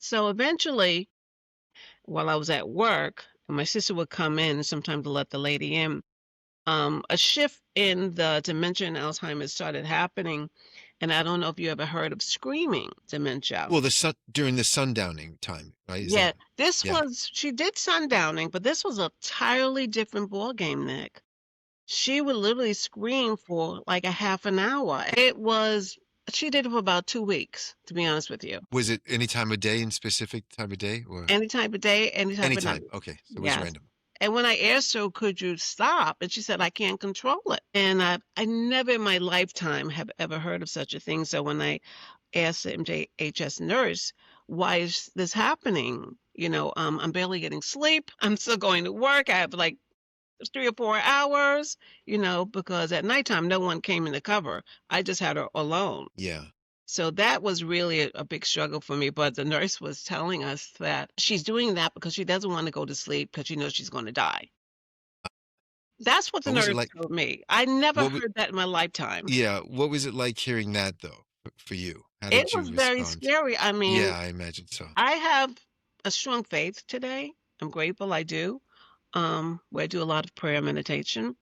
So eventually, while I was at work, my sister would come in sometime to let the lady in. A shift in the dementia and Alzheimer's started happening, and I don't know if you ever heard of screaming dementia. Well, the sun during the sundowning time, right? Is Yeah, that this yeah. was she did sundowning, but this was a entirely different ball game, Nick. She would literally scream for like a half an hour. She did it for about 2 weeks, to be honest with you. Was it any time of day, in specific time of day, or Any type of day, any type of night. anytime? Okay, so it was Yes. random. And when I asked her, "Could you stop?" And she said, "I can't control it." And I never in my lifetime have ever heard of such a thing. So when I asked the MJHS nurse, "Why is this happening?" I'm barely getting sleep. I'm still going to work. I have like 3 or 4 hours, because at nighttime, no one came in to cover. I just had her alone. Yeah. So that was really a big struggle for me, but the nurse was telling us that she's doing that because she doesn't wanna go to sleep because she knows she's gonna die. That's what the What was it nurse like? told me. I never What was heard that in my lifetime. Yeah, what was it like hearing that though, for you? How It did you was very respond? scary. I Yeah, mean, I imagine so. I have a strong faith today. I'm grateful I do, where I do a lot of prayer and meditation.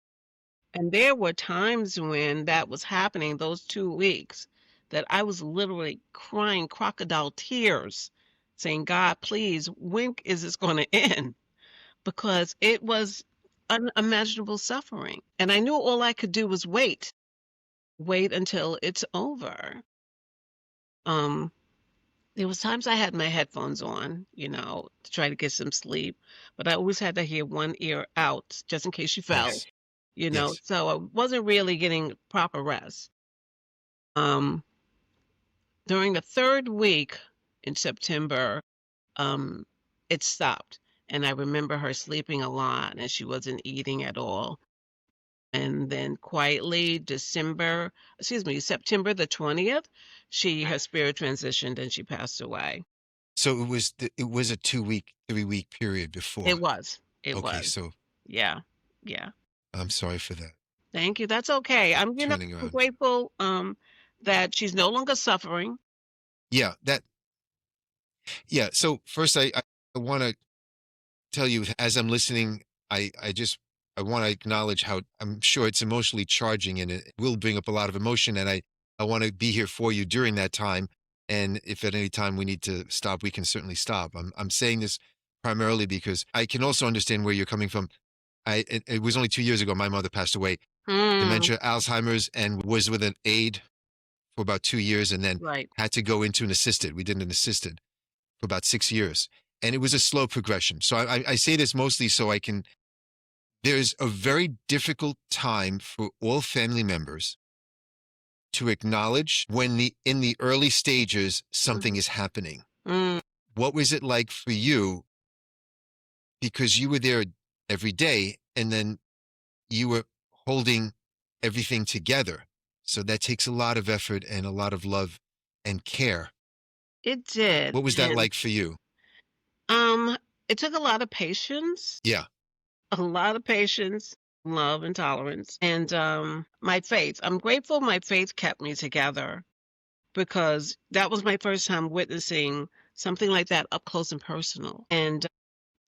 And there were times when that was happening, those 2 weeks, that I was literally crying crocodile tears, saying, "God, please, when is this gonna end?" Because it was unimaginable suffering, and I knew all I could do was wait until it's over. Um, there was times I had my headphones on, to try to get some sleep, but I always had to hear one ear out just in case she fell, Yes. Yes. so I wasn't really getting proper rest. Um, During the 3rd week in September, um, it stopped, and I remember her sleeping a lot, and she wasn't eating at all, and then quietly September the 20th, her spirit transitioned and she passed away. So it was a 2-week, 3-week period It before. was. It Okay, was. so Yeah. Yeah. I'm sorry for that Thank you. That's okay. turning I'm around. grateful, that she's no longer suffering. Yeah, so first I wanna tell you as I'm listening, I wanna acknowledge how I'm sure it's emotionally charging and it will bring up a lot of emotion, and I wanna be here for you during that time, and if at any time we need to stop, we can certainly stop. I'm saying this primarily because I can also understand where you're coming from. It was only 2 years ago my mother passed away, Mm, dementia, Alzheimer's, and was with an aide for about 2 years and then right. had to go into an assisted. We did an assisted for about 6 years, and it was a slow progression. So I say this mostly so I can there's a very difficult time for all family members to acknowledge when in the early stages something Mhm. is happening. Mm. What was it like for you? Because you were there every day and then you were holding everything together. So that takes a lot of effort and a lot of love and care. It did, What was that and, like for you? um, it took a lot of patience. Yeah. A lot of patience, love, and tolerance, and, my faith. I'm grateful my faith kept me together because that was my first time witnessing something like that up close and personal, and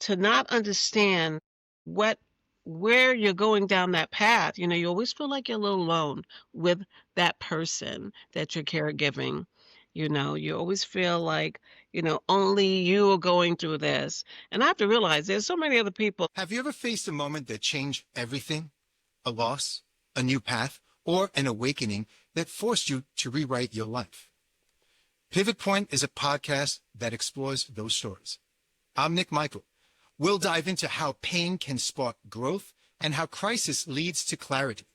to not understand what where you're going down that path, you always feel like you're a little alone with that person that you're caregiving. You always feel like, only you are going through this. And I have to realize there's so many other people. Have you ever faced a moment that changed everything? A loss, a new path, or an awakening that forced you to rewrite your life? Pivot Point is a podcast that explores those stories. I'm Nick Michael. We'll dive into how pain can spark growth and how crisis leads to clarity.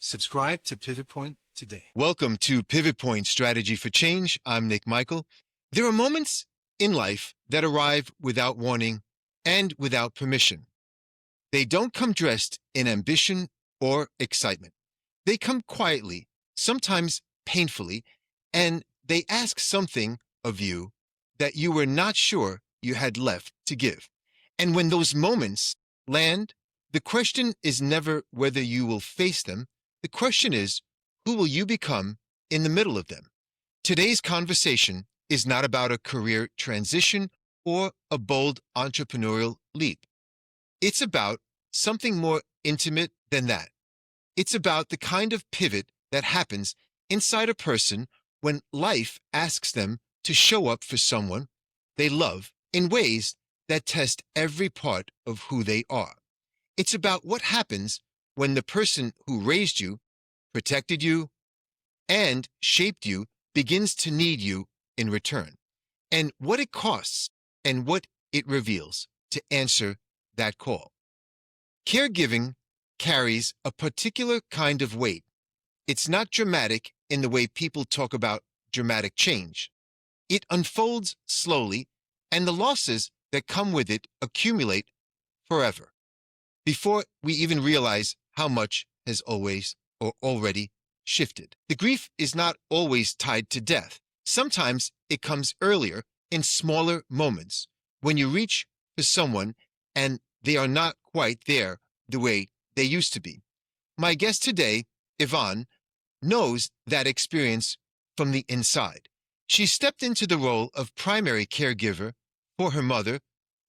Subscribe to Pivot Point today. Welcome to Pivot Point Strategy for Change. I'm Nick Michael. There are moments in life that arrive without warning and without permission. They don't come dressed in ambition or excitement. They come quietly, sometimes painfully, and they ask something of you that you were not sure you had left to give. And when those moments land, the question is never whether you will face them. The question is, who will you become in the middle of them? Today's conversation is not about a career transition or a bold entrepreneurial leap. It's about something more intimate than that. It's about the kind of pivot that happens inside a person when life asks them to show up for someone they love in ways that test every part of who they are. It's about what happens when the person who raised you, protected you, and shaped you begins to need you in return, and what it costs and what it reveals to answer that call. Caregiving carries a particular kind of weight. It's not dramatic in the way people talk about dramatic change. It unfolds slowly, and the losses that come with it accumulate forever before we even realize how much has always or already shifted. The grief is not always tied to death. Sometimes it comes earlier in smaller moments when you reach for someone and they are not quite there the way they used to be. My guest today, Yvonne, knows that experience from the inside. She stepped into the role of primary caregiver for her mother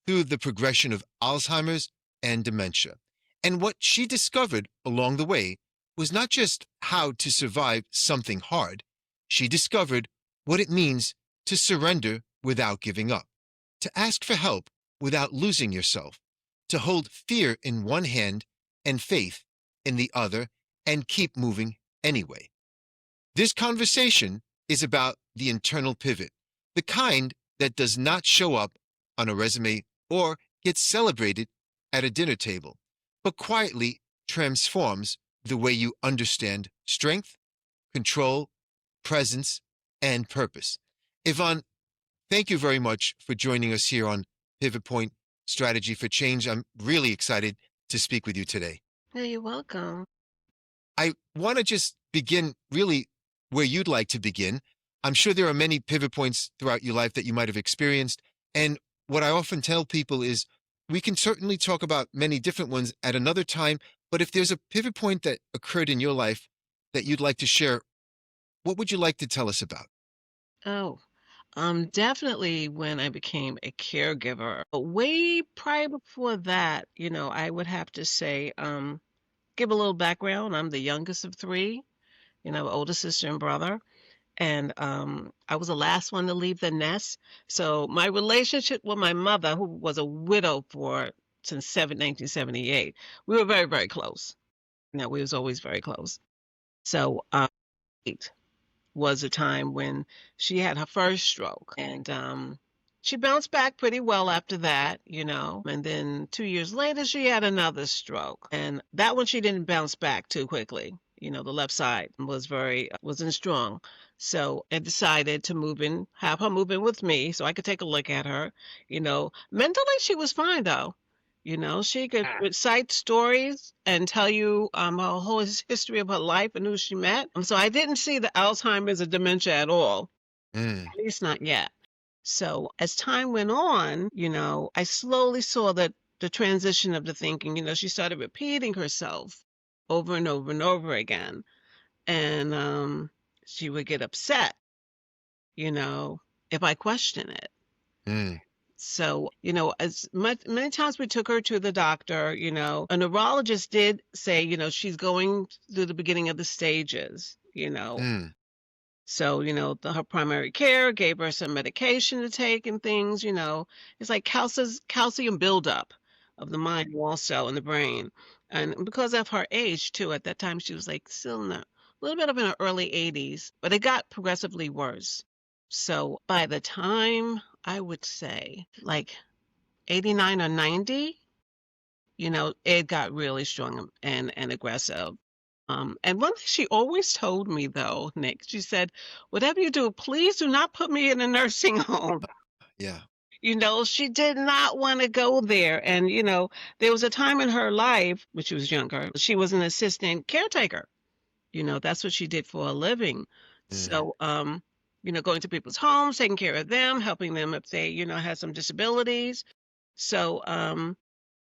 through the progression of Alzheimer's and dementia. And what she discovered along the way was not just how to survive something hard. She discovered what it means to surrender without giving up, to ask for help without losing yourself, to hold fear in one hand and faith in the other, and keep moving anyway. This conversation is about the internal pivot, the kind that does not show up on a resume or get celebrated at a dinner table, but quietly transforms the way you understand strength, control, presence, and purpose. Yvonne, thank you very much for joining us here on Pivot Point Strategy for Change. I'm really excited to speak with you today. Yeah, you're welcome. I want to just begin really where you'd like to begin. I'm sure there are many pivot points throughout your life that you might have experienced. And what I often tell people is we can certainly talk about many different ones at another time, but if there's a pivot point that occurred in your life that you'd like to share, what would you like to tell us about? Oh, definitely when I became a caregiver. But way prior before that, I would have to say, give a little background. I'm the youngest of three, older sister and brother. And I was the last one to leave the nest. So my relationship with my mother, who was a widow for since 1978, we were very, very close. We was always very close. So it was a time when she had her first stroke, and she bounced back pretty well after that, and then 2 years later she had another stroke, and that one she didn't bounce back too quickly. The left side wasn't strong. So I decided to have her move in with me so I could take a look at her. Mentally she was fine though. She could recite stories and tell you her whole history of her life and who she met. So I didn't see the Alzheimer's or dementia at all, Mm, at least not yet. So as time went on, I slowly saw that the transition of the thinking. She started repeating herself over and over and over again. And she would get upset, you know, if I question it. mm, So, many times we took her to the doctor, a neurologist did say, she's going through the beginning of the stages. mm, So, her primary care gave her some medication to take and things. It's like calcium buildup of the mind also in the brain. And because of her age too, at that time she was like still in a little bit of in her early 80s, but it got progressively worse. So by the time I would say like 89 or 90, it got really strong and aggressive. And one thing she always told me though, Nick, she said, whatever you do, please do not put me in a nursing home. yeah. She did not want to go there. And, there was a time in her life when she was younger, she was an assistant caretaker. That's what she did for a living. Mm, So, going to people's homes, taking care of them, helping them if they, had some disabilities. So,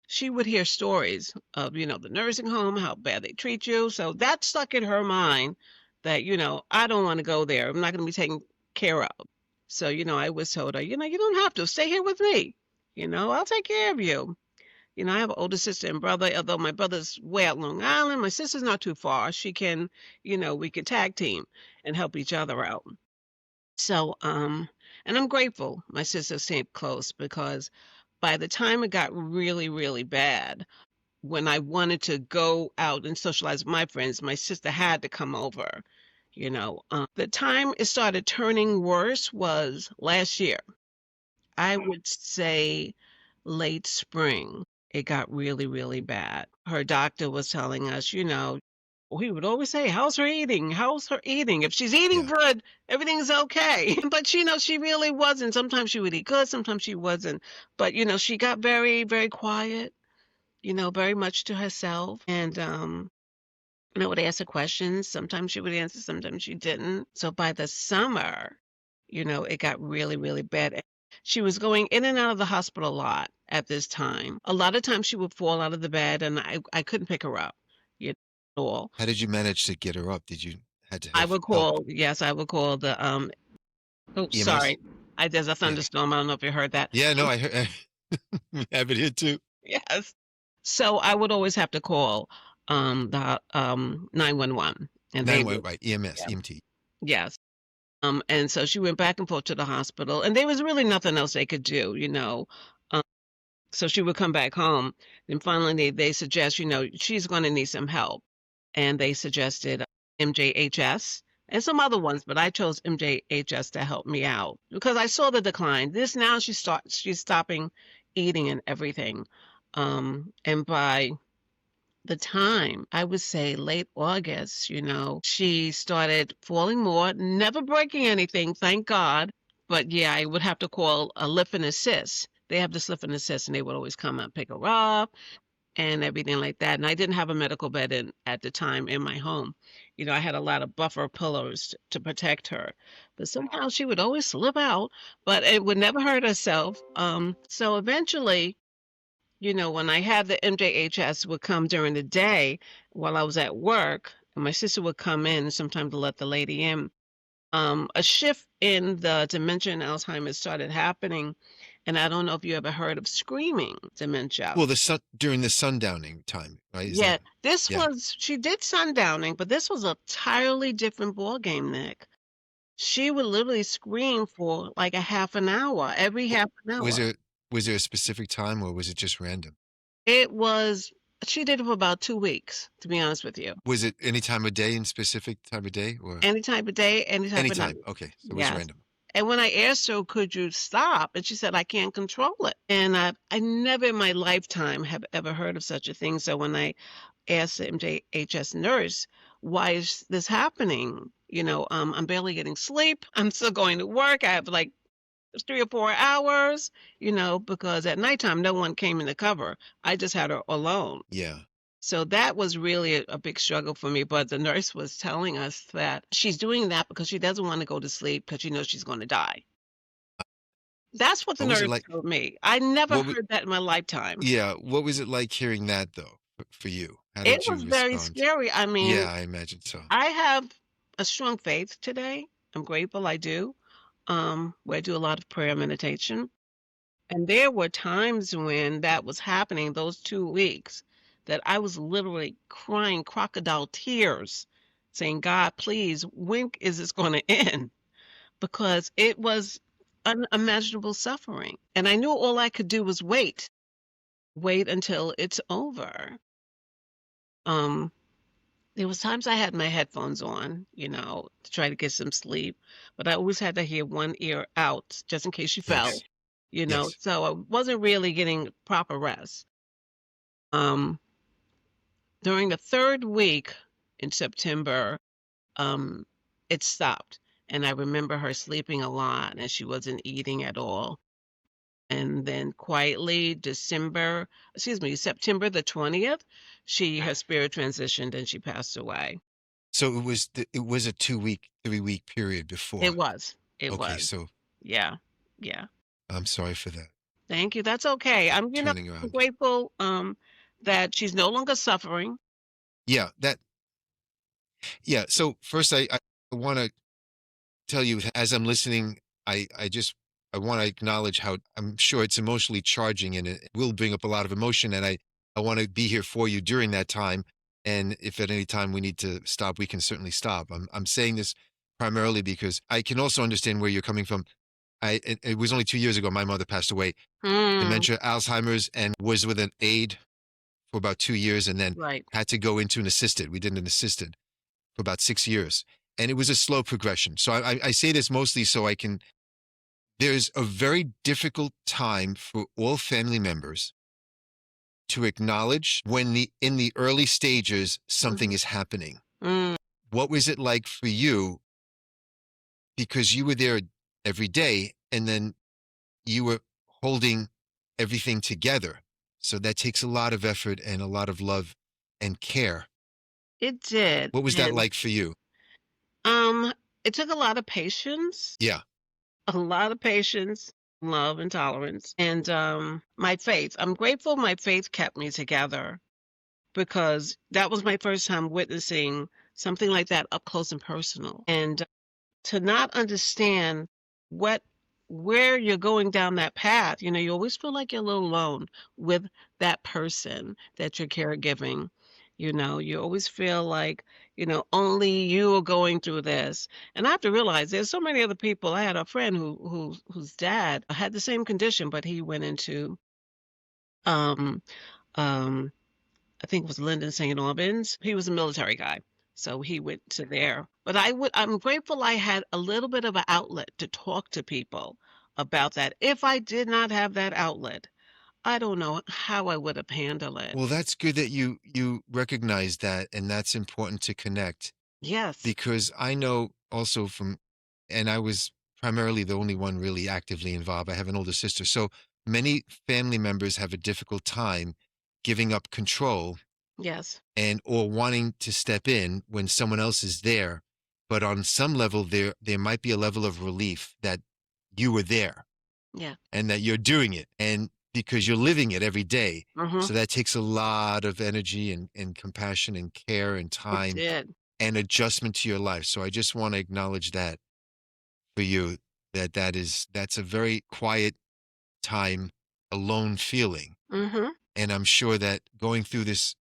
she would hear stories of, the nursing home, how bad they treat you. So that stuck in her mind that, I don't want to go there. I'm not going to be taken care of. So, I always told her, you don't have to stay here with me. I'll take care of you. I have an older sister and brother, although my brother's way out Long Island. My sister's not too far. She can, we could tag team and help each other out. So, and I'm grateful my sister stayed close because by the time it got really, really bad, when I wanted to go out and socialize with my friends, my sister had to come over. The time it started turning worse was last year. I would say late spring. It got really, really bad. Her doctor was telling us, he would always say, "How's her eating? How's her eating? If she's eating Yeah. good, everything's okay." But, she really wasn't. Sometimes she would eat good, sometimes she wasn't. But, she got very, very quiet, very much to herself. And I would ask her questions. Sometimes she would answer, sometimes she didn't. So by the summer, it got really, really bad. She was going in and out of the hospital a lot at this time. A lot of times she would fall out of the bed and I couldn't pick her up, at all. How did you manage to get her up? Did you had to I have would help? call, yes, I would call the, oops, EMS? sorry. There's a Yeah. thunderstorm. I don't know if you heard that. Yeah, no, I heard we have it here too. Yes. So I would always have to call, the, 911 and they 911, would, right, EMS, yeah, EMT. yes. And so she went back and forth to the hospital, and there was really nothing else they could do. Um, so she would come back home, and finally they suggest, she's going to need some help, and they suggested MJHS and some other ones, but I chose MJHS to help me out because I saw the decline. This now she's stopping eating and everything, and by the time, I would say late August, she started falling more, never breaking anything, thank God. But yeah, I would have to call a lift and assist. They have this lift and assist, and they would always come and pick her up and everything like that. And I didn't have a medical bed at the time in my home. I had a lot of buffer pillows to protect her. But somehow she would always slip out, but it would never hurt herself. So eventually, when I had the MJHS would come during the day while I was at work, and my sister would come in sometimes to let the lady in. A shift in the dementia and Alzheimer's started happening, and I don't know if you ever heard of screaming dementia. Well, during the sundowning time, right? Is Yeah, that yeah. she did sundowning, but this was a entirely different ball game, Nick. She would literally scream for like a half an hour, every half an Was hour. there was there a specific time or was it just random? It was, she did it for about 2 weeks, to be honest with you. Was it any time of day in specific time of day or Any type of day, any type of night. anytime? Okay, so it was Yes. random. And when I asked her, "Could you stop?" And she said, "I can't control it." And I never in my lifetime have ever heard of such a thing. So when I asked the MJHS nurse, "Why is this happening?" I'm barely getting sleep. I'm still going to work. I have like 3 or 4 hours, because at nighttime, no one came in to cover. I just had her alone. Yeah. So that was really a big struggle for me, but the nurse was telling us that she's doing that because she doesn't wanna go to sleep because she knows she's gonna die. That's what the What was it nurse like? told me. I never What was heard that in my lifetime. Yeah, what was it like hearing that though for you? How It did was you very respond? scary. I mean, Yeah, I imagine so. I have a strong faith today. I'm grateful I do, where I do a lot of prayer meditation. And there were times when that was happening, those 2 weeks, that I was literally crying crocodile tears, saying, "God, please, when is this gonna end?" Because it was unimaginable suffering, and I knew all I could do was wait until it's over. Um, there was times I had my headphones on, to try to get some sleep, but I always had to hear one ear out just in case she fell, Yes. Yes. so I wasn't really getting proper rest. Um, During the 3rd week in September, um, it stopped, and I remember her sleeping a lot, and she wasn't eating at all. And then quietly, September the 20th, her spirit transitioned and she passed away. So it was a 2-week, 3-week period It before. was. It Okay, was. so Yeah. Yeah. I'm sorry for that Thank you. That's okay. turning I'm around. grateful, that she's no longer suffering. Yeah, yeah. So first I want to tell you as I'm listening I want to acknowledge how I'm sure it's emotionally charging and it will bring up a lot of emotion. And I want to be here for you during that time. And if at any time we need to stop, we can certainly stop. I'm saying this primarily because I can also understand where you're coming from. It was only 2 years ago my mother passed away, Mm, dementia, Alzheimer's, and was with an aide for about 2 years, and then right. had to go into an assisted. We did an assisted for about 6 years, and it was a slow progression. So I say this mostly so I can. There's a very difficult time for all family members to acknowledge when in the early stages something Mhm. is happening. Mm, What was it like for you? Because you were there every day, and then you were holding everything together. So that takes a lot of effort and a lot of love and care. it did, What was that and, like for you? um, it took a lot of patience, Yeah. a lot of patience, love, and tolerance, and, my faith. I'm grateful my faith kept me together because that was my first time witnessing something like that up close and personal, and to not understand what where you're going down that path, you always feel like you're a little alone with that person that you're caregiving. You always feel like, only you are going through this. And I have to realize there's so many other people. I had a friend whose dad had the same condition, but he went into um um I think it was Lyndon St. Albans. He was a military guy, so he went to there. But I'm grateful I had a little bit of an outlet to talk to people about that. If I did not have that outlet, I don't know how I would have handled it. Well, that's good that you recognize that, and that's important to connect Yes, because I know also from, and I was primarily the only one really actively involved. I have an older sister, so many family members have a difficult time giving up control yes, and or wanting to step in when someone else is there. But on some level, there might be a level of relief that you were there yeah. and that you're doing it, and because you're living it every day. Mhm. So that takes a lot of energy and compassion and care and It time did. and adjustment to your life. So I just want to acknowledge that for you, that's a very quiet time, alone feeling. Mhm. And I'm sure that going through this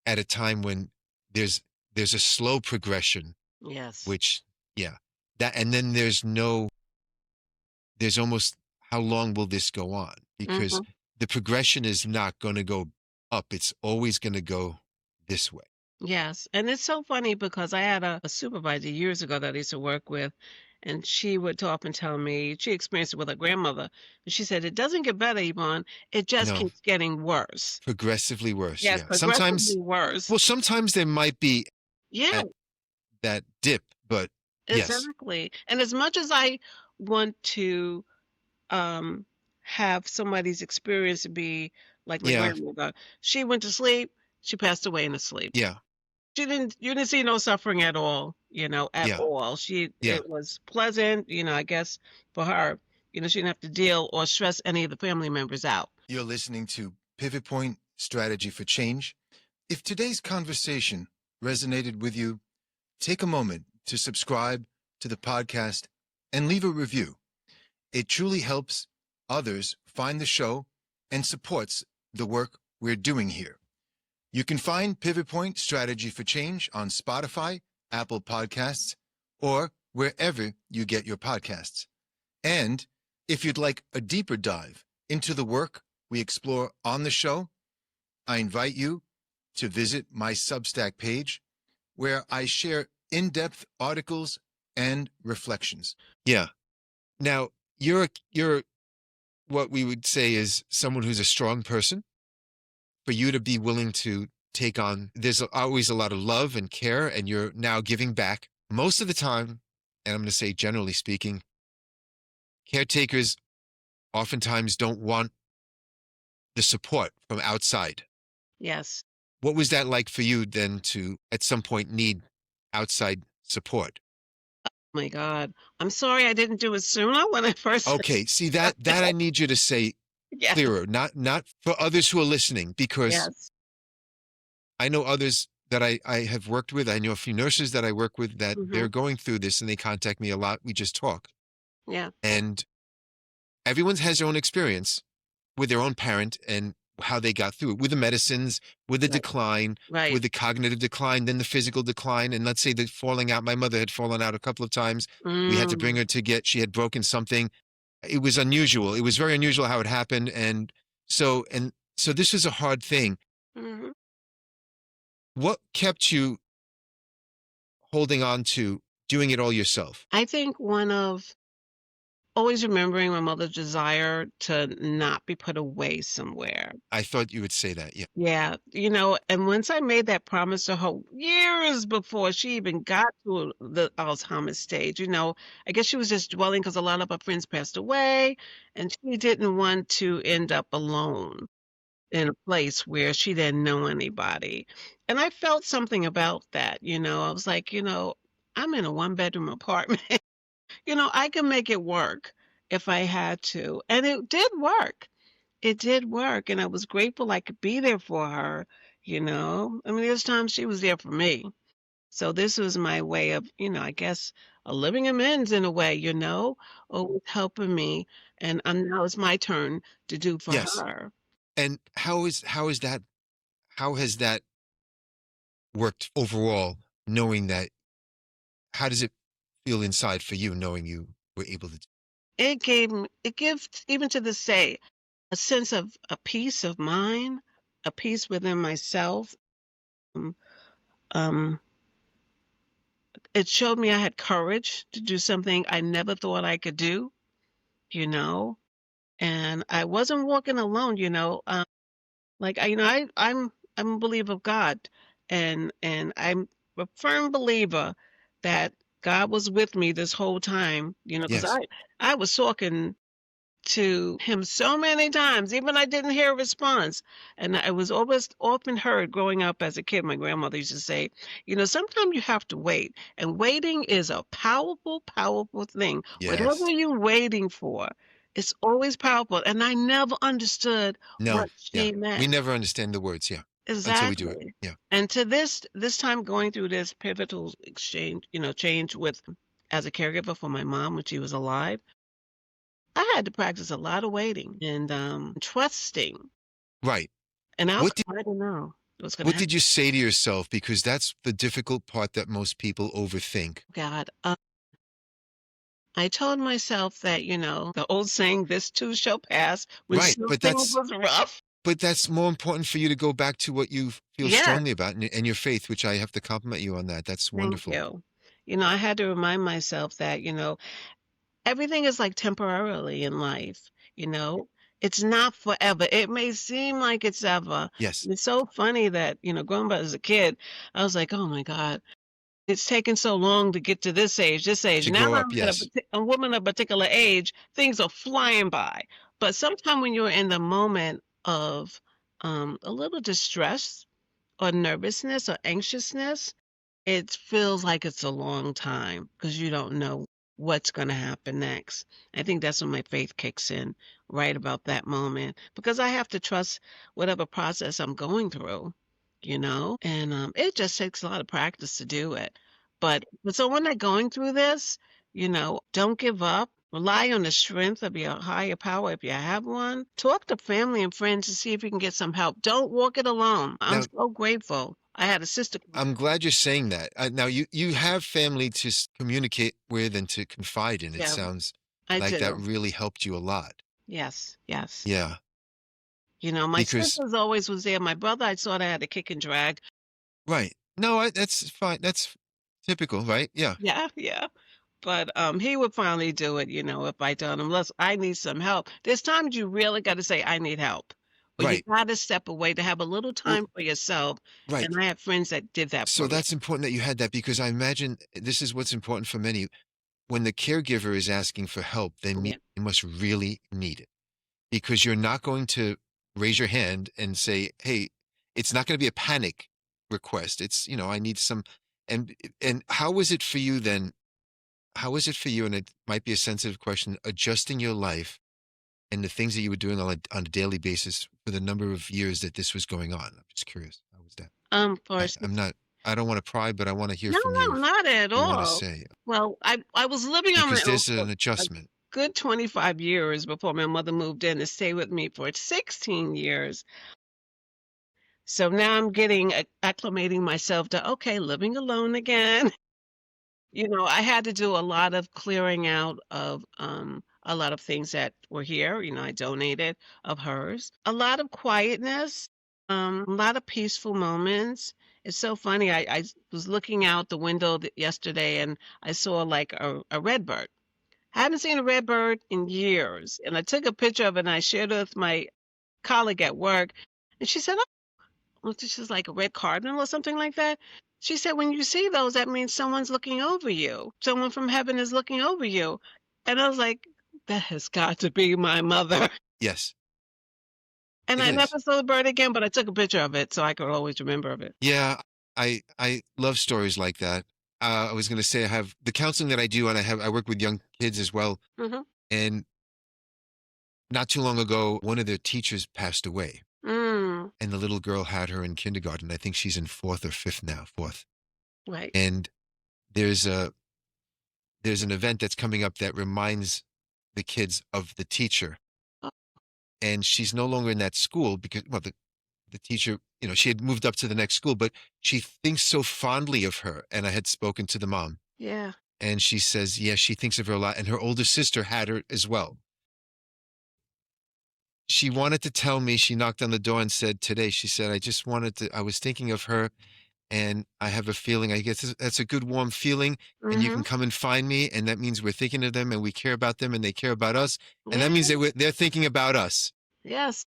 at a time when there's there's a slow progression, Yes. which yeah, that and then there's almost how long will this go on? Because Mhm. the progression is not going to go up. It's always going to go this way. Yes, and it's so funny because I had a supervisor years ago that I used to work with, and she would talk and tell me she experienced it with her grandmother. And she said, "It doesn't get better, Yvonne. It just No, keeps getting worse." progressively worse. Yes, Yeah. Sometimes, progressively worse. well, sometimes there might be Yeah, at that dip, but yes. exactly. And as much as I want to um have somebody's experience be like my Yeah. grandmother, she went to sleep, she passed away in her sleep. Yeah. You didn't see no suffering at all, at Yeah. all. Yeah. It was pleasant, I guess for her, she didn't have to deal or stress any of the family members out. You're listening to Pivot Point Strategy for Change. If today's conversation resonated with you, take a moment to subscribe to the podcast and leave a review. It truly helps others find the show and supports the work we're doing here. You can find Pivot Point Strategy for Change on Spotify, Apple Podcasts, or wherever you get your podcasts. And if you'd like a deeper dive into the work we explore on the show, I invite you to visit my Substack page where I share in-depth articles and reflections. Yeah. Now, you're what we would say is someone who's a strong person. For you to be willing to take on, there's always a lot of love and care, and you're now giving back. Most of the time, and I'm going to say generally speaking, caretakers oftentimes don't want the support from outside. Yes. What was that like for you then to at some point need outside support? My God. I'm sorry I didn't do it sooner when I first Okay, see that I need you to say Yes. clearer, not for others who are listening, because Yes. I know others that I have worked with. I know a few nurses that I work with that they're Mhm. going through this and they contact me a lot. We just talk. Yeah. And everyone has their own experience with their own parent and how they got through it with the medicines, with the Right. decline, Right. with the cognitive decline, then the physical decline. And let's say the falling out, my mother had fallen out a couple of times. We had to bring Mm. her to she had broken something. It was unusual. It was very unusual how it happened. And so this is a hard thing. Mhm. What kept you holding on to doing it all yourself? I think one of always remembering my mother's desire to not be put away somewhere. I thought you would say that. Yeah. Yeah, and once I made that promise to her years before she even got to the Alzheimer's stage, I guess she was just dwelling because a lot of her friends passed away, and she didn't want to end up alone in a place where she didn't know anybody. And I felt something about that. I was like, I'm in a one-bedroom apartment. I can make it work if I had to. And it did work. It did work, and I was grateful I could be there for her. I mean, there's times she was there for me. So this was my way of, I guess, a living amends in a way, always helping me. And now it's my turn to do for Yes. her. And how has that worked overall, knowing that how does it feel inside for you knowing you were able to It gives, even to this day, a sense of a peace of mind, a peace within myself. Um, um, it showed me I had courage to do something I never thought I could do, you know, and I wasn't walking alone. Like I'm a believer of God, and I'm a firm believer that God was with me this whole time, because Yes. I was talking to him so many times, even I didn't hear a response. And I was always often heard growing up as a kid, my grandmother used to say, sometimes you have to wait. And waiting is a powerful, powerful thing. Whatever Yes. you're waiting for, it's always powerful. And I never understood No. what Yeah. she We meant. never understand the words. Yeah. Until we do it. Exactly. Yeah. And to this time going through this pivotal change with as a caregiver for my mom when she was alive, I had to practice a lot of waiting and, trusting, Right. and What did I didn't know what's gonna what happen. did you say to yourself? Because that's the difficult part that most people overthink. God, I told myself that, the old saying, "This too shall pass," when Right. something was rough. But that's more important for you to go back to what you feel Yes, strongly about and your faith, which I have to compliment you on that. That's thank wonderful. you. I had to remind myself that, everything is, like, temporarily in life, you know? It's not forever. It may seem like it's ever. Yes. It's so funny that, growing up as a kid, I was like, "Oh my god. It's taken so long to get to this age. To Now grow that up. I'm at Yes. a woman of a particular age, things are flying by. But sometime when you're in the moment of a little distress or nervousness or anxiousness, it feels like it's a long time because you don't know what's going to happen next. I think that's when my faith kicks in, right about that moment, because I have to trust whatever process I'm going through. And it just takes a lot of practice to do it. But so when they're going through this, don't give up. Rely on the strength of your higher power if you have one. Talk to family and friends to see if you can get some help. Don't walk it alone. I'm Now, so grateful. I had a sister. I'm glad you're saying that. Now, you have family to communicate with and to confide in. It Yeah, sounds I like that do. really helped you a lot. Yes, yes. Yeah, My because sisters always was there. My brother, I sort of had to kick and drag. right. No, that's fine. That's typical, right? Yeah, Yeah, yeah. But he would finally do it, if I told him, "Listen, I need some help." There's times you really got to say, "I need help," or you right. got to step away to have a little Well, time for yourself. right. And I have friends that did that So for me. that's important that you had that because I imagine this is what's important for many. When the caregiver is asking for help, Yeah. they must really need it because you're not going to raise your hand and say, "Hey," it's not going to be a panic request. It's, I need some. And how was it for you then? How was it for you? And it might be a sensitive question, adjusting your life and the things that you were doing on a daily basis for the number of years that this was going on. I'm just curious. How was that? For I'm not. I don't want to pry, but I want to hear no, from you no, if not at you want to all. say Well, I was living on my because own there's for an like adjustment. good 25 years before my mother moved in to stay with me for 16 years. So now I'm getting acclimating myself to, okay, living alone again. I had to do a lot of clearing out of a lot of things that were here. I donated of hers. A lot of quietness, a lot of peaceful moments. It's so funny. I was looking out the window yesterday and I saw like a red bird. I haven't seen a red bird in years. And I took a picture of it and I shared it with my colleague at work. And she said, this is like a red cardinal or something like that. She said, when you see those, that means someone's looking over you. Someone from heaven is looking over you. And I was like, that has got to be my mother. Yes, And it I is. never saw the bird again, but I took a picture of it so I could always remember of it. Yeah, I love stories like that. I was going to say I have the counseling that I do, and I work with young kids as well. Mm-hmm. And not too long ago, one of their teachers passed away, Mm, and the little girl had her in kindergarten. I think she's in fourth or fifth now, fourth. right. And there's a there's an event that's coming up that reminds the kids of the teacher, Oh, and she's no longer in that school because well the teacher, she had moved up to the next school, but she thinks so fondly of her. And I had spoken to the mom, yeah. and she says, yeah, she thinks of her a lot. And her older sister had her as well. She wanted to tell me, she knocked on the door and said today, she said, I was thinking of her, and I have a feeling, I guess that's a good warm feeling. And you Mm-hmm. can come and find me. And that means we're thinking of them and we care about them and they care about us. And that Yeah. means they're thinking about us. Yes.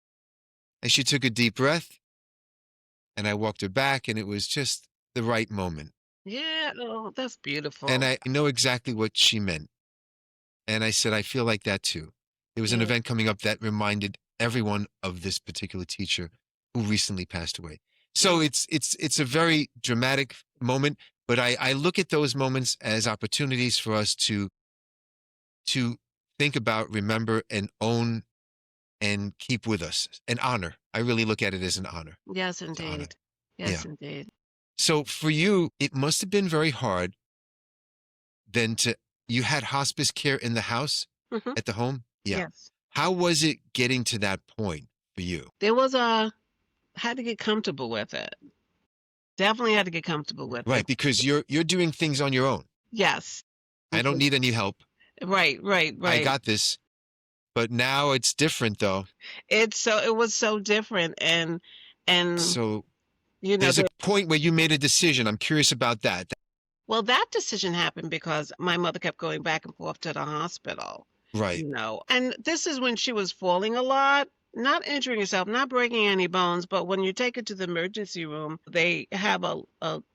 And she took a deep breath, and I walked her back, and it was just the right moment. Yeah. Oh, that's And beautiful. I know exactly what she meant. And I said, I feel like that too. There was an Yeah. event coming up that reminded everyone of this particular teacher who recently passed away. So Yeah. it's a very dramatic moment, but I look at those moments as opportunities for us to think about, remember, and own and keep with us and honor. I really look at it as an honor Yes, to honor. indeed. Yeah. Yes, indeed. So for you, it must have been very hard then to you had hospice care in the house Mm-hmm. at the home? Yeah. Yes. How was it getting to that point for you? There was a had to get comfortable with it. Definitely had to get comfortable with it. Right, because you're doing things on your own. Yes. I don't Because need any help. right, right, I right. got this. But now it's different though. It was so different and So you know there's a the point where you made a decision. I'm curious about that. well that decision happened because my mother kept going back and forth to the hospital, Right. And this is when she was falling a lot, not injuring herself, not breaking any bones, but when you take her to the emergency room, they have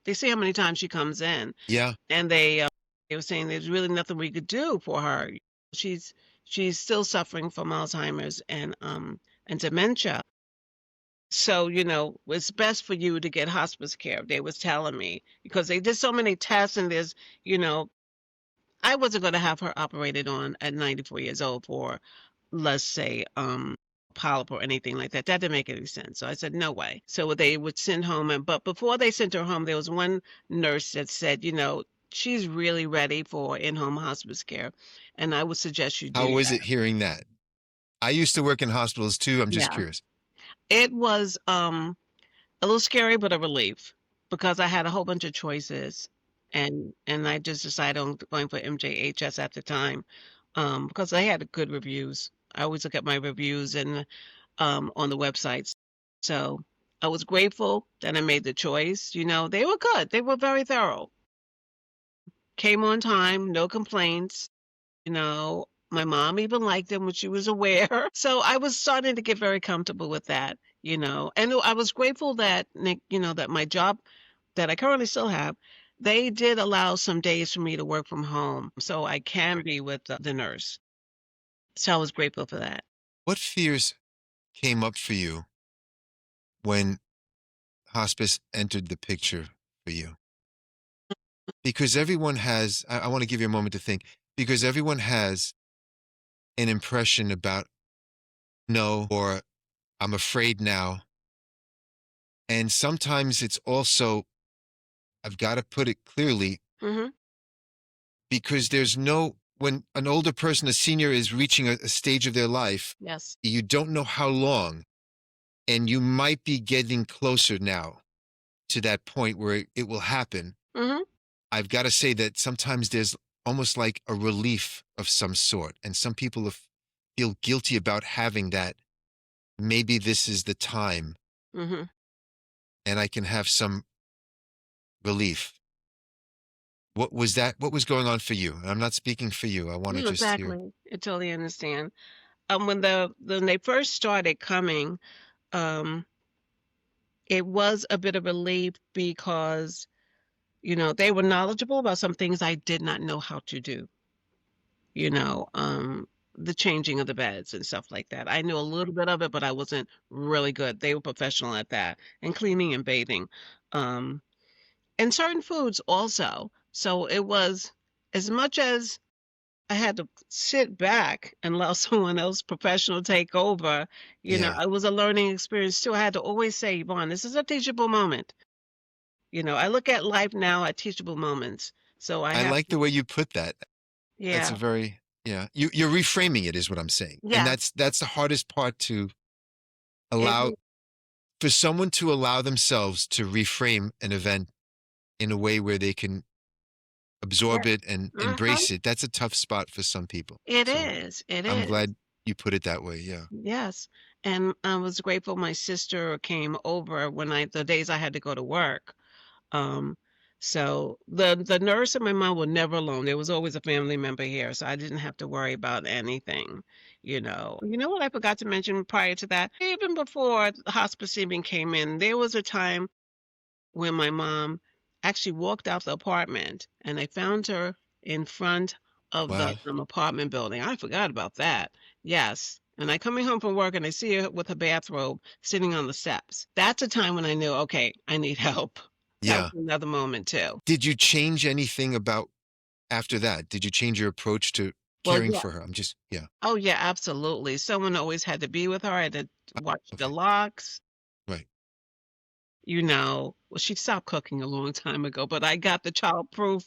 they see how many times she comes in. Yeah. And they were saying there's really nothing we could do for her. She's she's still suffering from Alzheimer's and dementia. So, it's best for you to get hospice care, they was telling me, because they did so many tests and you know, I wasn't going to have her operated on at 94 years old for, let's say, polyp or anything like that. That didn't make any sense. So I said, no way. So they would send home, but before they sent her home, there was one nurse that said, she's really ready for in-home hospice care, and I would suggest you How do was that. it hearing that? I used to work in hospitals too. I'm just Yeah. curious. It was a little scary, but a relief because I had a whole bunch of choices, and I just decided on going for MJHS at the time, because they had good reviews. I always look at my reviews and on the websites. So I was grateful that I made the choice. They were good. They were very thorough. Came on time, no complaints. My mom even liked them when she was aware. So I was starting to get very comfortable with that. And I was grateful that, Nick, that my job that I currently still have, they did allow some days for me to work from home so I can be with the nurse. So I was grateful for that. What fears came up for you when hospice entered the picture for you? Because everyone has, I want to give you a moment to think, because everyone has an impression about no, or I'm afraid now. And sometimes it's also, I've got to put it clearly, Hmm. because there's no when an older person, a senior, is reaching a stage of their life, Yes. you don't know how long, and you might be getting closer now to that point where it will happen. Mhm. I've got to say that sometimes there's almost like a relief of some sort, and some people feel guilty about having that. Maybe this is the time, Mhm. and I can have some relief. What was that? What was going on for you? I'm not speaking for you. I want to No, just hear. exactly. I totally understand. When they first started coming, um, it was a bit of relief because, they were knowledgeable about some things I did not know how to do, you know, um, the changing of the beds and stuff like that. I knew a little bit of it, but I wasn't really good. They were professional at that, and cleaning and bathing, um, and certain foods also. So it was, as much as I had to sit back and allow someone else professional take over, Yeah, it was a learning experience too. I had to always say, "Yvonne, this is a teachable moment." I look at life now at teachable moments. So I I have like to, the way you put that. That's a yeah. very yeah. You're reframing it, is what I'm saying, and Yes, that's the hardest part to it allow is. for someone to allow themselves to reframe an event in a way where they can Yeah. absorb it and Mhm. embrace it. That's a tough spot for some people. It So is. It I'm is. glad you put it that way. Yeah. Yes. And I was grateful my sister came over when the days I had to go to work. Um, so the nurse and my mom were never alone. There was always a family member here, so I didn't have to worry about anything, you know. You know what I forgot to mention prior to that? Even before the hospice even came in, there was a time when my mom actually walked out the apartment and I found her in front of the Wow. apartment building. I forgot about that. Yes. And I coming home from work and I see her with her bathrobe sitting on the steps. That's a time when I knew, okay, I need help. That was Yeah. another moment too. Did you change anything about after that? Did you change your approach to Well, caring yeah. for her? I'm just yeah. Oh, yeah, absolutely. Someone always had to be with her. I had to watch the Okay. locks. Right. Well, she stopped cooking a long time ago, but I got the childproof,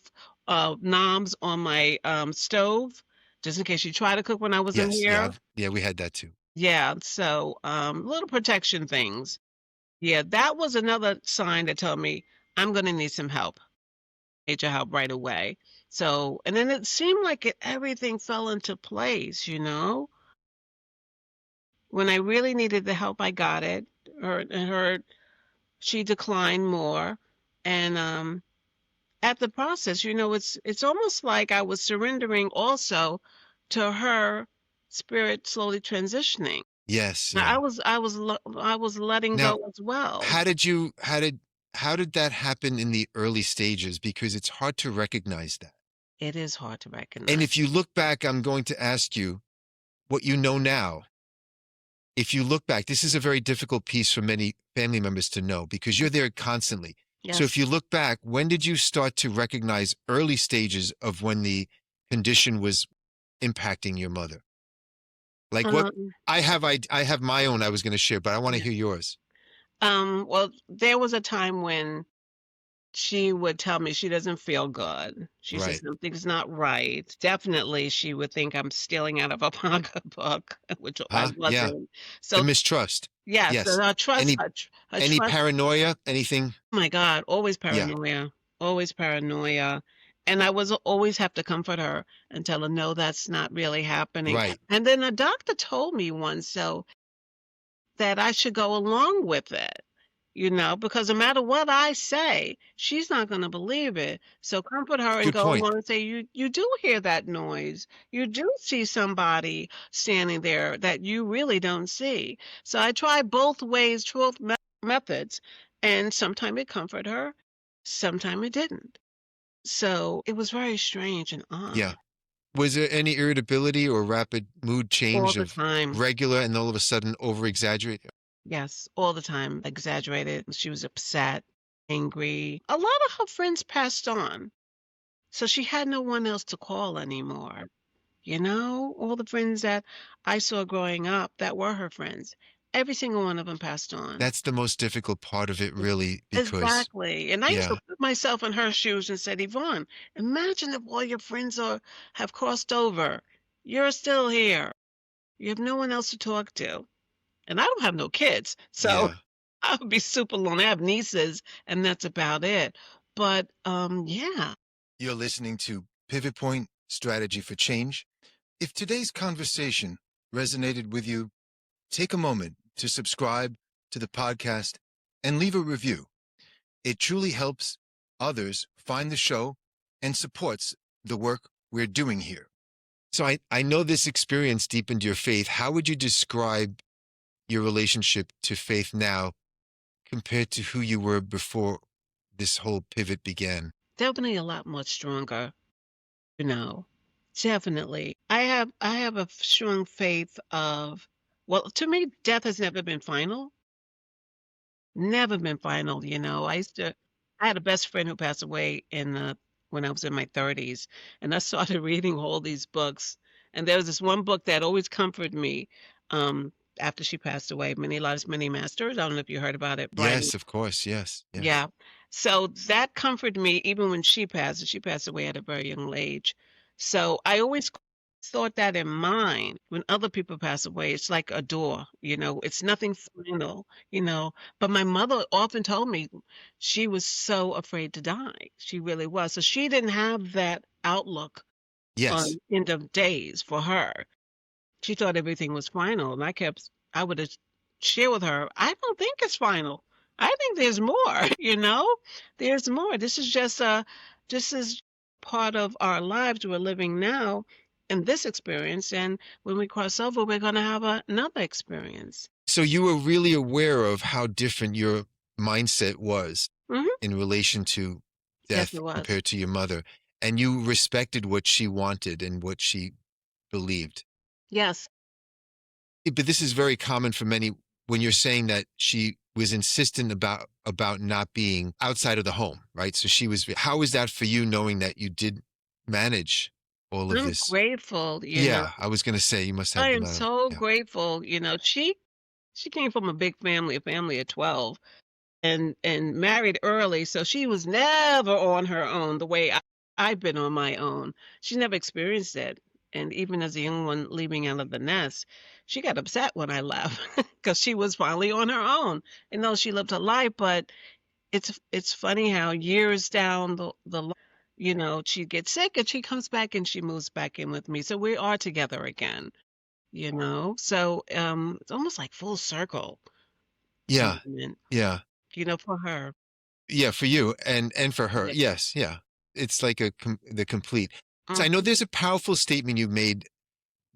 knobs on my, stove just in case she tried to cook when I wasn't Yes. Yeah. here. Yeah. We had that too. Yeah, so, little protection things. Yeah, that was another sign that told me, "I'm gonna need some help, major help right away." So and then it seemed like everything fell into place, you know? When I really needed the help, I got it. Her she declined more, and, at the process, it's almost like I was surrendering also to her spirit slowly transitioning. Yes. I Yeah. was I was I was letting Now, go as well. how did you how did that happen in the early stages? Because it's hard to recognize that. It is hard to And recognize. if you look back, I'm going to ask you what you know now. If you look back, this is a very difficult piece for many family members to know because you're there constantly. So if Yes. you look back, when did you start to recognize early stages of when the condition was impacting your mother? Like what Um, I have my own I was going to share, but I want to yeah. hear yours. Well, there was a time when she would tell me she doesn't feel good. She says Right. something's not right. Definitely, she would think I'm stealing out of a pocketbook, which I Huh? Yeah. wasn't. The So, mistrust. yes, Yes. her Any trust. paranoia? Anything? Oh my God, Yeah. always paranoia. And I was always have to comfort her and tell her, no, that's not really happening. Right. And then a doctor told me once so that I should go along with it, because no matter what I say, she's not going to believe it. So comfort her and Good go point. along and say, you do hear that noise. You do see somebody standing there that you really don't see. So I try both ways, both methods, and sometimes it comforted her, sometimes it didn't. So it was very strange and Yeah. odd Was there any irritability or rapid mood all change the of time. regular and all of a sudden over exaggerate? Yes, all the time, exaggerated. She was upset, angry. A lot of her friends passed on, so she had no one else to call anymore. All the friends that I saw growing up that were her friends, Every single one of them passed on. That's the most difficult part of it, really, because Exactly, and I used to yeah, put myself in her shoes and said, "Yvonne, imagine if all your friends have crossed over. You're still here. You have no one else to talk to." And I don't have no kids, so yeah. I would be super lonely. I have nieces, and that's about it. But, yeah. You're listening to Pivot Point Strategy for Change. If today's conversation resonated with you, take a moment to subscribe to the podcast and leave a review. It truly helps others find the show and supports the work we're doing here. So I know this experience deepened your faith. How would you describe your relationship to faith now compared to who you were before this whole pivot began? Definitely a lot more stronger, you know, definitely. I have a strong faith of well, to me, death has never been final. Never been final, I had a best friend who passed away when I was in my 30s, and I started reading all these books, and there was this one book that always comforted me, um, after she passed away, Many Lives, Many Masters. I don't know if you heard about it, Yes, of course. Yes, yes. yeah. So that comforted me even when she passed, and she passed away at a very young age. So I always thought that in mind when other people pass away. It's like a door, it's nothing final, But my mother often told me she was so afraid to die. She really was. So she didn't have that outlook Yes. on end of days for her. She thought everything was final, and I would have shared with her, "I don't think it's final. I think there's more, There's more. This is part of our lives we're living now in this experience, and when we cross over, we're gonna have another experience." So you were really aware of how different your mindset was Mhm. in relation to Yes, death it was. compared to your mother, and you respected what she wanted and what she believed. Yes. But this is very common for many when you're saying that she was insistent about not being outside of the home, right? So she was. How was that for you, knowing that you did manage all of I'm this? grateful, Yeah, I was gonna say you must I have a am lot of so yeah. grateful, she came from a big family, a family of 12. And married early, so she was never on her own the way I've been on my own. She never experienced it, and even as a young one leaving out of the nest, she got upset when I left because she was finally on her own. And though she lived her life, but it's funny how years down the line, she gets sick and she comes back and she moves back in with me, so we are together again, So, it's almost like full circle Yeah, moment, yeah. for her. Yeah, for you and for her. Yeah. Yes, yeah. It's like the complete. So I know Mhm. there's a powerful statement you made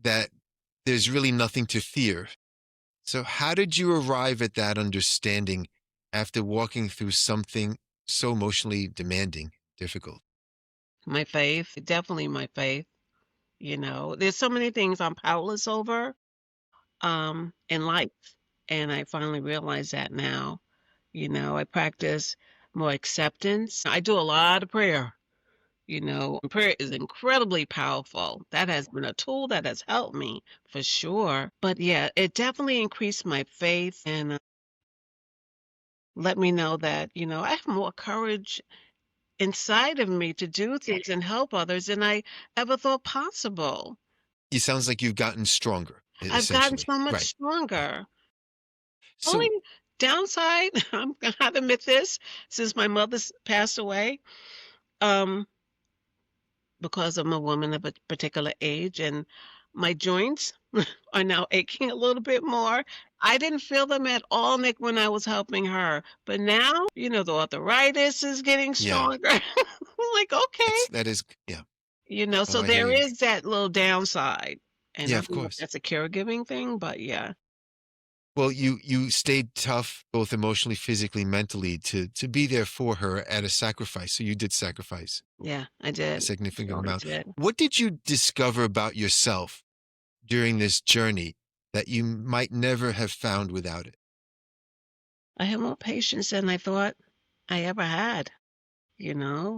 that there's really nothing to fear. So how did you arrive at that understanding after walking through something so emotionally demanding, difficult? My faith, definitely my faith, There's so many things I'm powerless over, in life, and I finally realize that now. I practice more acceptance. I do a lot of prayer, and prayer is incredibly powerful. That has been a tool that has helped me for sure. But yeah, it definitely increased my faith and let me know that, I have more courage inside of me to do things and help others than I ever thought possible. It sounds like you've gotten stronger, I've gotten essentially. so much Right, right. stronger. Only So downside, I'm gonna have to admit this, since my mother's passed away, um, because I'm a woman of a particular age and my joints are now aching a little bit more. I didn't feel them at all, Nick, when I was helping her. But now, the arthritis is getting yeah, stronger. I'm like, okay. that is yeah. Oh, So I hear there you. is that little downside. And Yeah, I of don't know if course. that's a caregiving thing, but yeah, Well, you stayed tough, both emotionally, physically, mentally, to be there for her at a sacrifice. So you did sacrifice yeah, I a did. significant Surely amount. did. What did you discover about yourself during this journey that you might never have found without it? I have more patience than I thought I ever had,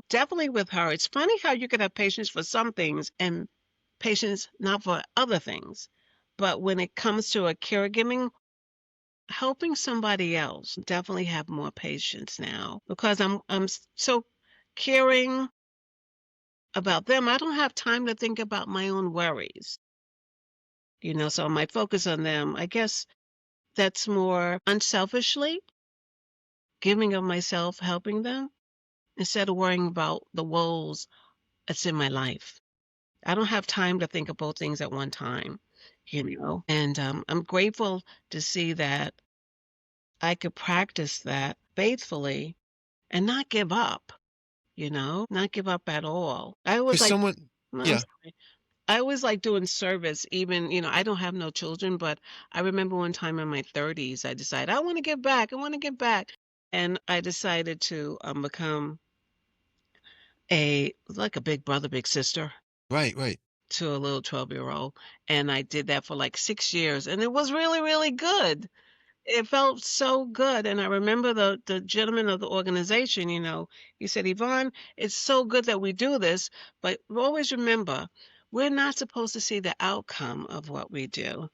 Definitely with her. It's funny how you can have patience for some things and patience not for other things. But when it comes to a caregiving, helping somebody else, definitely have more patience now because so caring about them. I don't have time to think about my own worries, so my focus on them, I guess that's more unselfishly giving of myself, helping them instead of worrying about the woes that's in my life. I don't have time to think of both things at one time, and I'm grateful to see that I could practice that faithfully and not give up, not give up at all. I For always like, someone, no, I'm yeah, sorry. I always like doing service, even, I don't have no children, but I remember one time in my 30s, I decided I want to give back. I want to give back. And I decided to become like a big brother, big sister right, right. to a little 12-year-old. And I did that for like 6 years. And it was really, really good. It felt so good, and I remember the gentleman of the organization, he said, "Yvonne, it's so good that we do this, but always remember, we're not supposed to see the outcome of what we do.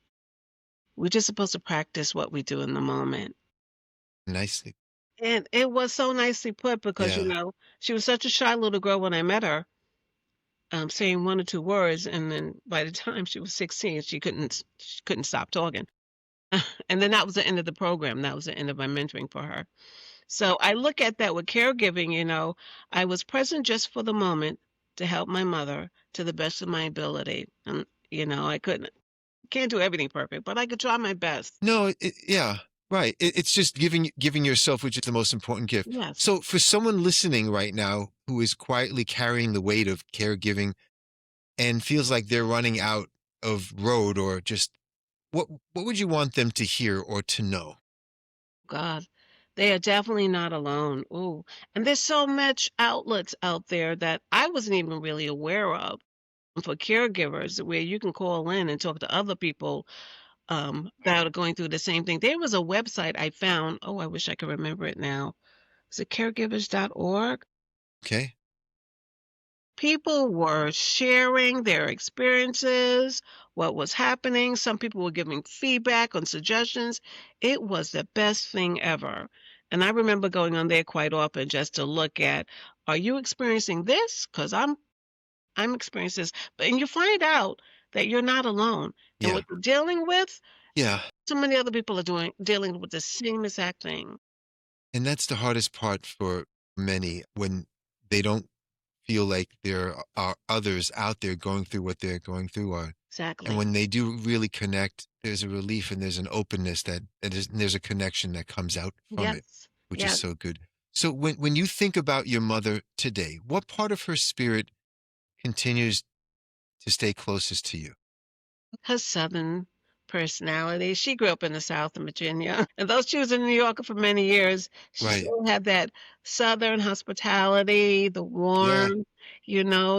We're just supposed to practice what we do in the moment." Nicely. And it was so nicely put because, Yeah. she was such a shy little girl when I met her, saying one or two words, and then by the time she was 16, she couldn't stop talking. And then that was the end of the program. That was the end of my mentoring for her. So I look at that with caregiving, I was present just for the moment to help my mother to the best of my ability. And, I can't do everything perfect, but I could try my best. No, yeah, right. It's just giving yourself, which is the most important gift. Yes, So for someone listening right now who is quietly carrying the weight of caregiving and feels like they're running out of road or just what would you want them to hear or to know? God, they are definitely not alone. Ooh, and there's so much outlets out there that I wasn't even really aware of for caregivers where you can call in and talk to other people that are going through the same thing. There was a website I found. Oh, I wish I could remember it now. Is it caregivers.org? Okay. People were sharing their experiences, what was happening. Some people were giving feedback on suggestions. It was the best thing ever. And I remember going on there quite often just to look at, are you experiencing this? Because I'm experiencing this. And you find out that you're not alone. And Yeah. what you're dealing with, Yeah. so many other people are dealing with the same exact thing. And that's the hardest part for many when they don't feel like there are others out there going through what they're going through or and Exactly. when they do really connect, there's a relief and there's an openness there's a connection that comes out from it, Yes. which is Yes. so good. So when you think about your mother today, what part of her spirit continues to stay closest to you? Her Southern personality. She grew up in the South in Virginia, and though she was in New York for many years, she Right. still had that Southern hospitality, the Yeah. warmth,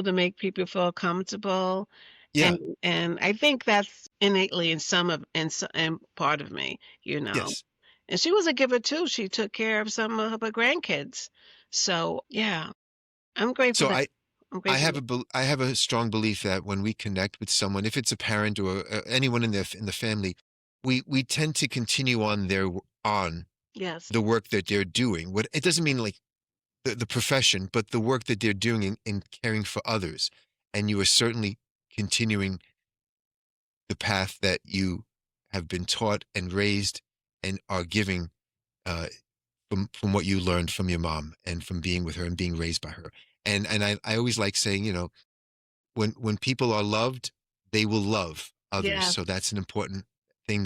to make people feel comfortable. Yeah. And I think that's innately in part of me, you know. Yes. And she was a giver too. She took care of some of her grandkids. So yeah, I'm grateful So that I I'm I grateful have that I have a strong belief that when we connect with someone, if it's a parent or anyone in the family, we tend to continue on on yes, the work that they're doing. What it doesn't mean like the profession, but the work that they're doing in caring for others. And you are certainly continuing the path that you have been taught and raised and are giving uh, from what you learned from your mom and from being with her and being raised by her. And I always like saying, when people are loved, they will love others. yeah. So that's an important thing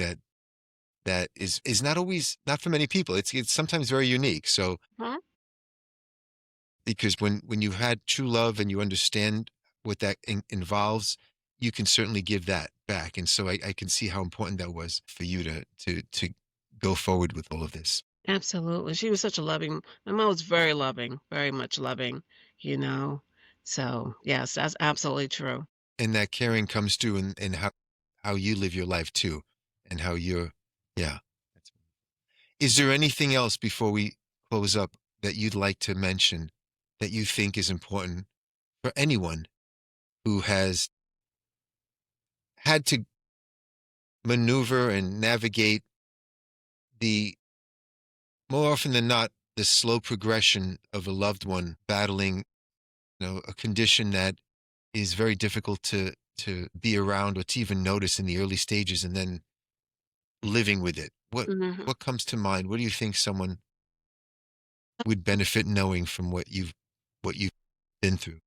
that is not always not for many people. It's sometimes very unique. So Huh? because when you've had true love and you understand what that involves, you can certainly give that back. And so I can see how important that was for you to go forward with all of this. Absolutely. She was such a loving my mom was very loving, very much loving, you know? So, yes, that's absolutely true. And that caring comes through in how you live your life too, and how you're, yeah. Is there anything else before we close up that you'd like to mention that you think is important for anyone who has had to maneuver and navigate the more often than not, the slow progression of a loved one battling, a condition that is very difficult to be around or to even notice in the early stages, and then living with it. Mhm. What comes to mind? What do you think someone would benefit knowing from what you've been through?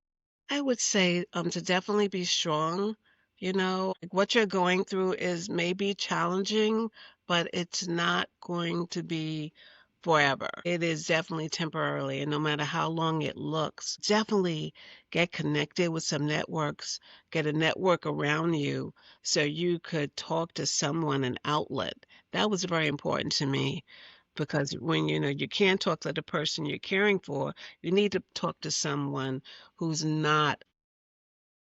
I would say, to definitely be strong, like, what you're going through is maybe challenging, but it's not going to be forever. It is definitely temporarily, and no matter how long it looks, definitely get connected with some networks, get a network around you so you could talk to someone, an outlet. That was very important to me because when, you can't talk to the person you're caring for, you need to talk to someone who's not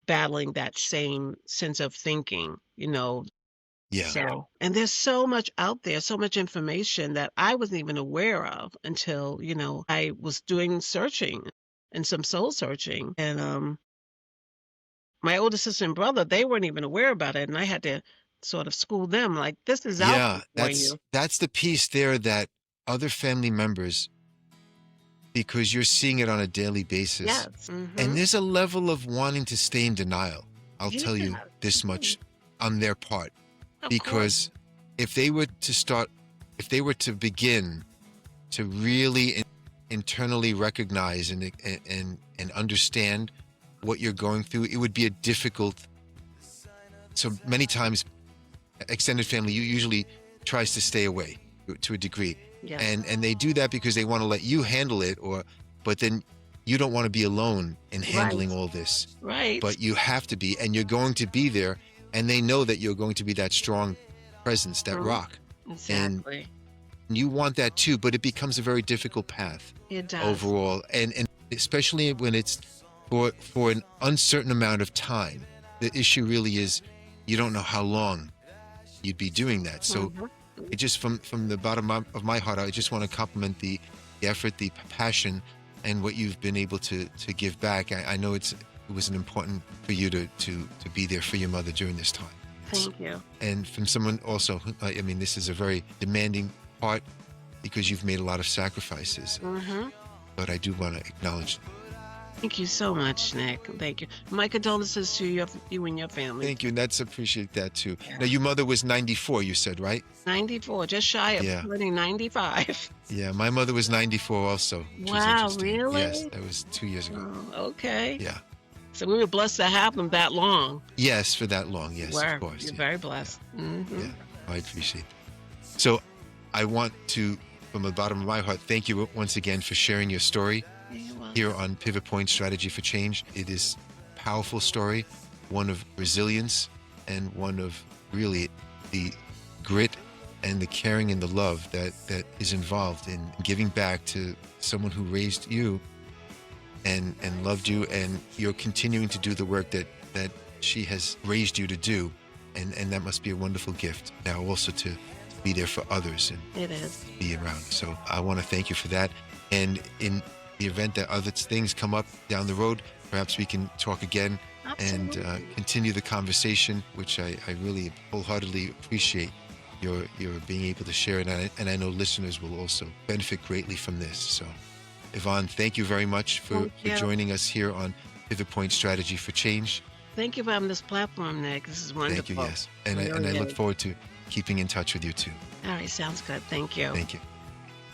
battling that same sense of thinking, Yeah. so and there's so much out there, so much information that I wasn't even aware of until, I was doing searching and some soul searching, and, my older sister and brother, they weren't even aware about it, and I had to sort of school them, like, "This is out there Yeah, for that's you." that's the piece there that other family members, because you're seeing it on a daily basis, Yes, and mhm. there's a level of wanting to stay in denial. I'll Yes, tell you this mhm, much on their part, of course. because if they were to start, if they were to begin to really internally recognize and understand what you're going through, it would be a difficult. So many times, extended family usually tries to stay away to a degree, Yes. and they do that because they want to let you handle it, but then you don't want to be alone in handling Right, all this, right. but you have to be, and you're going to be there, and they know that you're going to be that strong presence, that Mhm, rock, and exactly. you want that too, but it becomes a very difficult path It does. overall, and especially when it's for an uncertain amount of time. The issue really is you don't know how long you'd be doing that. So Mhm. it just, from the bottom of my heart, I just want to compliment the effort, the passion, and what you've been able to give back. I know it was an important for you to be there for your mother during this time. It's, Thank you. and from someone also, I mean, this is a very demanding part because you've made a lot of sacrifices, Mhm. but I do want to acknowledge. Thank you so much, Nick. Thank you. My condolences to you and your family. Thank you, and that's appreciate that too. Now, Yeah. your mother was 94, you said, right? 94, just shy of Yeah. turning 95. Yeah, my mother was 94 also, which was Wow, interesting. Yes, really? that was 2 years ago. Oh, okay. Yeah. So we were blessed to have them that long. Yes, for that long. You Yes, of were. course. You're Yeah. very Yeah. blessed. Mhm. Yeah. I appreciate that. So I want to, from the bottom of my heart, thank you once again for sharing your story You're welcome. here on Pivot Point Strategy for Change. It is a powerful story, one of resilience and one of really the grit and the caring and the love that is involved in giving back to someone who raised you and loved you, and you're continuing to do the work that she has raised you to do, and that must be a wonderful gift now also to be there for others and It is. be around. So I want to thank you for that, and in the event that other things come up down the road, perhaps we can talk again and Absolutely. continue the conversation, which I really wholeheartedly appreciate your being able to share, and I know listeners will also benefit greatly from this. So Yvonne, thank you very much Thank for you. joining us here on Pivot Point Strategy for Change. Thank you for having this platform, Nick. This is Thank you, wonderful. yes. And Really I look is. forward to keeping in touch with you too. All right, sounds good. Thank you. Thank you.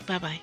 Bye-bye.